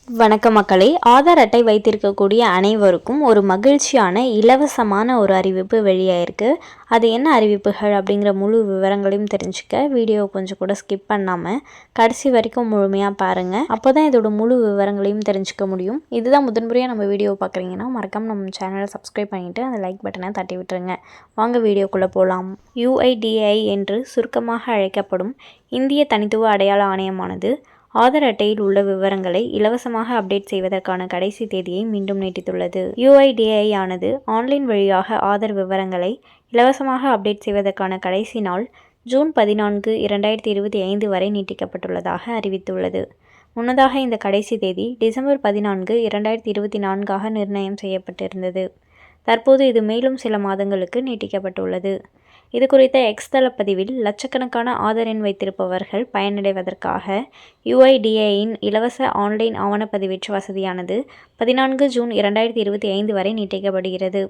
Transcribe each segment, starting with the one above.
வணக்க மக்களே, ஆதார் அட்டை வைத்திருக்கக்கூடிய அனைவருக்கும் ஒரு மகிழ்ச்சியான இலவசமான ஒரு அறிவிப்பு வெளியாயிருக்கு. அது என்ன அறிவிப்புகள் அப்படிங்கிற முழு விவரங்களையும் தெரிஞ்சுக்க வீடியோவை கொஞ்சம் கூட ஸ்கிப் பண்ணாமல் கடைசி வரைக்கும் முழுமையாக பாருங்கள். அப்போ தான் இதோட முழு விவரங்களையும் தெரிஞ்சுக்க முடியும். இதுதான் முதன்முறையாக நம்ம வீடியோவை பார்க்குறீங்கன்னா மறக்காம நம்ம சேனலை சப்ஸ்கிரைப் பண்ணிவிட்டு அந்த லைக் பட்டனை தட்டி விட்டுருங்க. வாங்க வீடியோக்குள்ளே போகலாம். UIDAI என்று சுருக்கமாக அழைக்கப்படும் இந்திய தனித்துவ அடையாள ஆணையமானது ஆதார் அட்டையில் உள்ள விவரங்களை இலவசமாக அப்டேட் செய்வதற்கான கடைசி தேதியை மீண்டும் நீட்டித்துள்ளது. UIDAI ஆனது ஆன்லைன் வழியாக ஆதார் விவரங்களை இலவசமாக அப்டேட் செய்வதற்கான கடைசி நாள் ஜூன் 14, 2025 வரை நீட்டிக்கப்பட்டுள்ளதாக அறிவித்துள்ளது. முன்னதாக இந்த கடைசி தேதி டிசம்பர் 14, 2024 நிர்ணயம் செய்யப்பட்டிருந்தது. தற்போது இது மேலும் சில மாதங்களுக்கு நீட்டிக்கப்பட்டுள்ளது. இது குறித்த எக்ஸ் தள பதிவில் லட்சக்கணக்கான ஆதார் எண் வைத்திருப்பவர்கள் பயனடைவதற்காக UIDAIயின் இலவச ஆன்லைன் ஆவணப்பதிவேற்று வசதியானது 14 ஜூன் 2025 வரை நீட்டிக்கப்படுகிறது.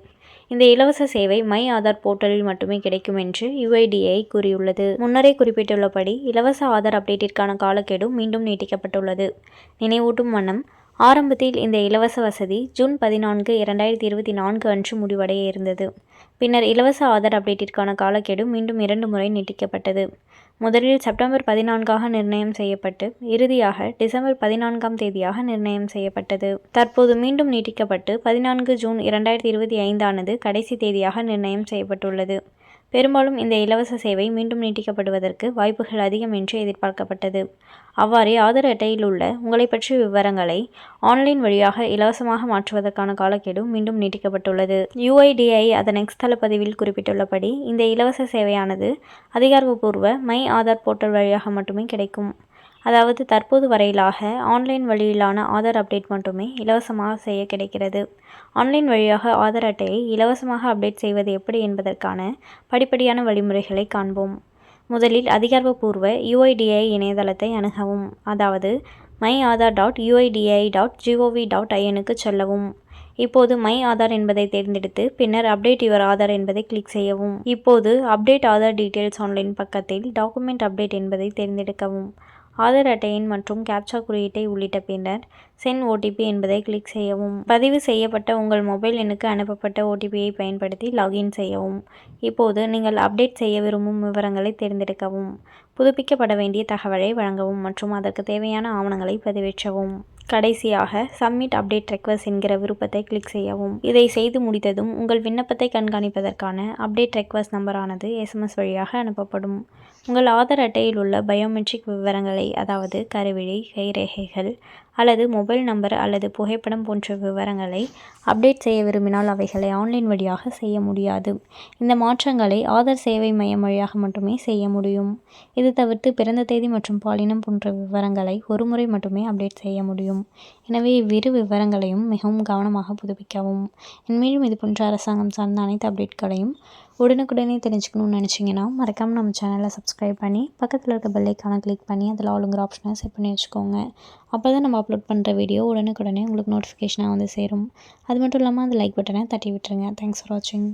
இந்த இலவச சேவை மை ஆதார் போர்ட்டலில் மட்டுமே கிடைக்கும் என்று UIDAI கூறியுள்ளது. முன்னரே குறிப்பிட்டுள்ளபடி இலவச ஆதார் அப்டேட்டிற்கான காலக்கெடு மீண்டும் நீட்டிக்கப்பட்டுள்ளது. நினைவூட்டும் வண்ணம், ஆரம்பத்தில் இந்த இலவச வசதி ஜூன் 14, 2024 அன்று முடிவடைய இருந்தது. பின்னர் இலவச ஆதார் அப்டேட்டிற்கான காலக்கெடு மீண்டும் 2 முறை நீட்டிக்கப்பட்டது. முதலில் செப்டம்பர் 14 நிர்ணயம் செய்யப்பட்டு இறுதியாக டிசம்பர் 14 தேதியாக நிர்ணயம் செய்யப்பட்டது. தற்போது மீண்டும் நீட்டிக்கப்பட்டு 14 ஜூன் 2025 கடைசி தேதியாக நிர்ணயம் செய்யப்பட்டுள்ளது. பெரும்பாலும் இந்த இலவச சேவை மீண்டும் நீட்டிக்கப்படுவதற்கு வாய்ப்புகள் அதிகம் என்று எதிர்பார்க்கப்பட்டது. அவ்வாறே ஆதார் அட்டையில் உள்ள உங்களை பற்றிய விவரங்களை ஆன்லைன் வழியாக இலவசமாக மாற்றுவதற்கான காலக்கெடு மீண்டும் நீட்டிக்கப்பட்டுள்ளது. UIDAI அதன் எக்ஸ் தள பதிவில் குறிப்பிட்டுள்ளபடி இந்த இலவச சேவையானது அதிகாரப்பூர்வ மை ஆதார் போர்ட்டல் வழியாக மட்டுமே கிடைக்கும். அதாவது தற்போது வரையிலாக ஆன்லைன் வழியிலான ஆதார் அப்டேட் மட்டுமே இலவசமாக செய்ய கிடைக்கிறது. ஆன்லைன் வழியாக ஆதார் அட்டையை இலவசமாக அப்டேட் செய்வது எப்படி என்பதற்கான படிப்படியான வழிமுறைகளை காண்போம். முதலில் அதிகாரப்பூர்வ UIDAI இணையதளத்தை அணுகவும். அதாவது myAadhar.uidi.gov.in செல்லவும். இப்போது மை ஆதார் என்பதை தேர்ந்தெடுத்து பின்னர் அப்டேட் யுவர் ஆதார் என்பதை கிளிக் செய்யவும். இப்போது அப்டேட் ஆதார் டீட்டெயில்ஸ் ஆன்லைன் பக்கத்தில் டாக்குமெண்ட் அப்டேட் என்பதை தேர்ந்தெடுக்கவும். ஆதார் அட்டையின் மற்றும் கேப்சா குறியீட்டை உள்ளிட்ட பின்னர் சென்ட் OTP என்பதை கிளிக் செய்யவும். பதிவு செய்யப்பட்ட உங்கள் மொபைல் எண்ணுக்கு அனுப்பப்பட்ட OTPயை பயன்படுத்தி லாகின் செய்யவும். இப்போது நீங்கள் அப்டேட் செய்ய விரும்பும் விவரங்களை தேர்ந்தெடுக்கவும். புதுப்பிக்கப்பட வேண்டிய தகவலை வழங்கவும் மற்றும் அதற்கு தேவையான ஆவணங்களை பதிவேற்றவும். கடைசியாக சப்மிட் அப்டேட் ரெக்வஸ்ட் என்கிற விருப்பத்தை கிளிக் செய்யவும். இதை செய்து முடித்ததும் உங்கள் விண்ணப்பத்தை கண்காணிப்பதற்கான அப்டேட் ரெக்வஸ்ட் நம்பரானது SMS வழியாக அனுப்பப்படும். உங்கள் ஆதார் அட்டையில் உள்ள பயோமெட்ரிக் விவரங்களை, அதாவது கருவிழி, கைரேகைகள் அல்லது மொபைல் நம்பர் அல்லது புகைப்படம் போன்ற விவரங்களை அப்டேட் செய்ய விரும்பினால் அவைகளை ஆன்லைன் வழியாக செய்ய முடியாது. இந்த மாற்றங்களை ஆதார் சேவை மையம் வழியாக மட்டுமே செய்ய முடியும். இது தவிர்த்து பிறந்த தேதி மற்றும் பாலினம் போன்ற விவரங்களை ஒரு முறை மட்டுமே அப்டேட் செய்ய முடியும். எனவே இவ்விரு விவரங்களையும் மிகவும் கவனமாக புதுப்பிக்கவும். இனிமேலும் இது போன்ற அரசாங்கம் சார்ந்த அனைத்து அப்டேட்களையும் உடனுக்குடனே தெரிஞ்சுக்கணும்னு நினச்சிங்கன்னா மறக்காமல் நம்ம சேனலை சப்ஸ்கிரைப் பண்ணி பக்கத்தில் இருக்க பெல் ஐக்கானை கிளிக் பண்ணி அதில் ஆளுங்கிற ஆப்ஷனை செட் பண்ணி வச்சுக்கோங்க. அப்போ தான் நம்ம அப்லோட் பண்ணுற வீடியோ உடனுக்குடனே உங்களுக்கு நோட்டிஃபிகேஷனாக வந்து சேரும். அது மட்டும் இல்லாமல் அந்த லைக் பட்டனை தட்டி விட்டுருங்க. தேங்க்ஸ் ஃபார் வாட்சிங்.